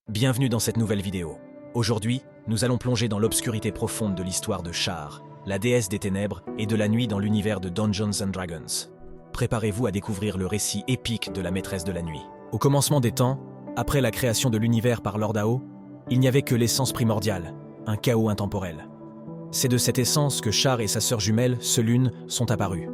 Bienvenue dans cette nouvelle vidéo. Aujourd'hui, nous allons plonger dans l'obscurité profonde de l'histoire de Char, la déesse des ténèbres et de la nuit dans l'univers de Dungeons & Dragons. Préparez-vous à découvrir le récit épique de la maîtresse de la nuit. Au commencement des temps, après la création de l'univers par Lord Ao, il n'y avait que l'essence primordiale, un chaos intemporel. C'est de cette essence que Char et sa sœur jumelle, Selûne, sont apparus.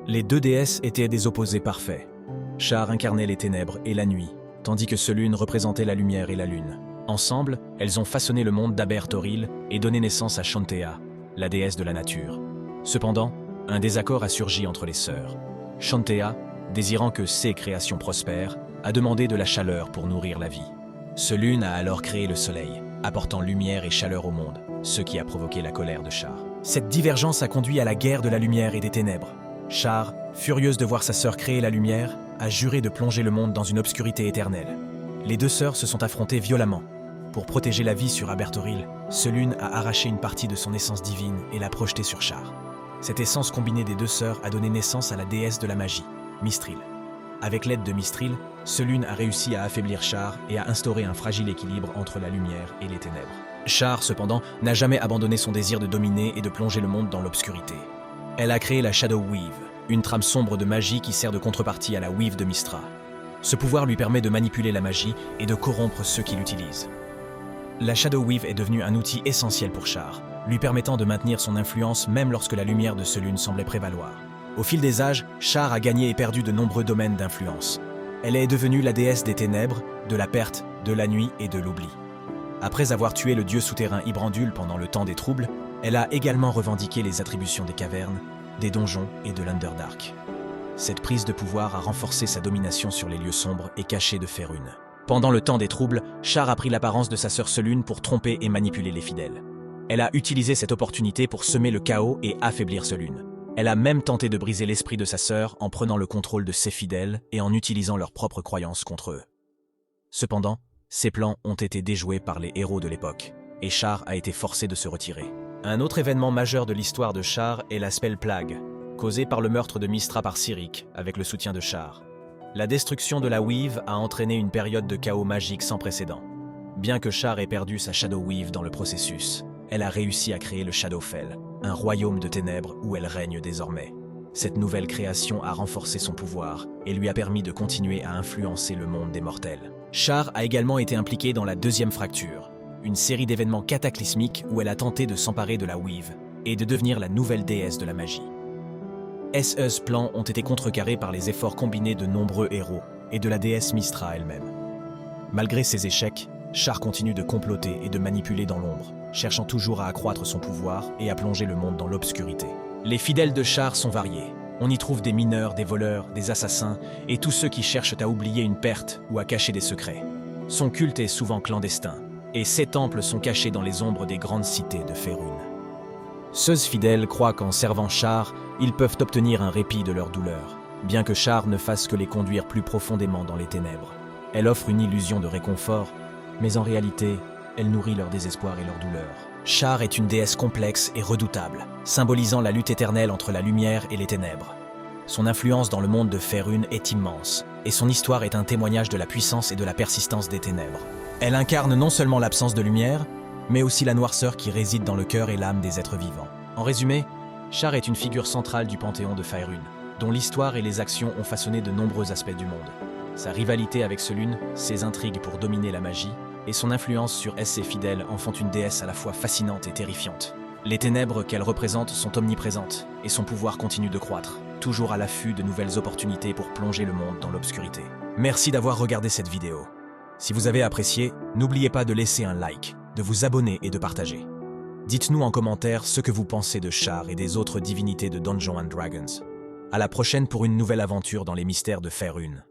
Les deux déesses étaient des opposés parfaits. Char incarnait les ténèbres et la nuit, tandis que Selûne représentait la lumière et la lune. Ensemble, elles ont façonné le monde d'Aberthoril et donné naissance à Chauntea, la déesse de la nature. Cependant, un désaccord a surgi entre les sœurs. Chauntea, désirant que ses créations prospèrent, a demandé de la chaleur pour nourrir la vie. Selûne a alors créé le soleil, apportant lumière et chaleur au monde, ce qui a provoqué la colère de Char. Cette divergence a conduit à la guerre de la lumière et des ténèbres. Char, furieuse de voir sa sœur créer la lumière, a juré de plonger le monde dans une obscurité éternelle. Les deux sœurs se sont affrontées violemment. Pour protéger la vie sur Aberthoril, Selûne a arraché une partie de son essence divine et l'a projetée sur Char. Cette essence combinée des deux sœurs a donné naissance à la déesse de la magie, Misthril. Avec l'aide de Misthril, Selûne a réussi à affaiblir Char et à instaurer un fragile équilibre entre la lumière et les ténèbres. Char, cependant, n'a jamais abandonné son désir de dominer et de plonger le monde dans l'obscurité. Elle a créé la Shadow Weave, une trame sombre de magie qui sert de contrepartie à la Weave de Mystra. Ce pouvoir lui permet de manipuler la magie et de corrompre ceux qui l'utilisent. La Shadow Weave est devenue un outil essentiel pour Char, lui permettant de maintenir son influence même lorsque la lumière de Selûne semblait prévaloir. Au fil des âges, Char a gagné et perdu de nombreux domaines d'influence. Elle est devenue la déesse des ténèbres, de la perte, de la nuit et de l'oubli. Après avoir tué le dieu souterrain Hybrandul pendant le temps des troubles, elle a également revendiqué les attributions des cavernes, des donjons et de l'Underdark. Cette prise de pouvoir a renforcé sa domination sur les lieux sombres et cachés de Faerûn. Pendant le temps des troubles, Char a pris l'apparence de sa sœur Selûne pour tromper et manipuler les fidèles. Elle a utilisé cette opportunité pour semer le chaos et affaiblir Selûne. Elle a même tenté de briser l'esprit de sa sœur en prenant le contrôle de ses fidèles et en utilisant leurs propres croyances contre eux. Cependant, ces plans ont été déjoués par les héros de l'époque, et Char a été forcé de se retirer. Un autre événement majeur de l'histoire de Char est la Spell Plague, causée par le meurtre de Mystra par Cyric, avec le soutien de Char. La destruction de la Weave a entraîné une période de chaos magique sans précédent. Bien que Char ait perdu sa Shadow Weave dans le processus, elle a réussi à créer le Shadowfell, un royaume de ténèbres où elle règne désormais. Cette nouvelle création a renforcé son pouvoir et lui a permis de continuer à influencer le monde des mortels. Char a également été impliquée dans la deuxième fracture, une série d'événements cataclysmiques où elle a tenté de s'emparer de la Weave et de devenir la nouvelle déesse de la magie. Ses plans ont été contrecarrés par les efforts combinés de nombreux héros et de la déesse Mystra elle-même. Malgré ces échecs, Char continue de comploter et de manipuler dans l'ombre, cherchant toujours à accroître son pouvoir et à plonger le monde dans l'obscurité. Les fidèles de Char sont variés. On y trouve des mineurs, des voleurs, des assassins et tous ceux qui cherchent à oublier une perte ou à cacher des secrets. Son culte est souvent clandestin, et ses temples sont cachés dans les ombres des grandes cités de Faerûn. Ceux fidèles croient qu'en servant Char, ils peuvent obtenir un répit de leur douleur, bien que Char ne fasse que les conduire plus profondément dans les ténèbres. Elle offre une illusion de réconfort, mais en réalité, elle nourrit leur désespoir et leur douleur. Char est une déesse complexe et redoutable, symbolisant la lutte éternelle entre la lumière et les ténèbres. Son influence dans le monde de Faerûn est immense, et son histoire est un témoignage de la puissance et de la persistance des ténèbres. Elle incarne non seulement l'absence de lumière, mais aussi la noirceur qui réside dans le cœur et l'âme des êtres vivants. En résumé, Char est une figure centrale du panthéon de Faerûn, dont l'histoire et les actions ont façonné de nombreux aspects du monde. Sa rivalité avec Selûne, ses intrigues pour dominer la magie, et son influence sur ses fidèles en font une déesse à la fois fascinante et terrifiante. Les ténèbres qu'elle représente sont omniprésentes, et son pouvoir continue de croître, toujours à l'affût de nouvelles opportunités pour plonger le monde dans l'obscurité. Merci d'avoir regardé cette vidéo. Si vous avez apprécié, n'oubliez pas de laisser un like, de vous abonner et de partager. Dites-nous en commentaire ce que vous pensez de Char et des autres divinités de Dungeons & Dragons. À la prochaine pour une nouvelle aventure dans les mystères de Faerûn.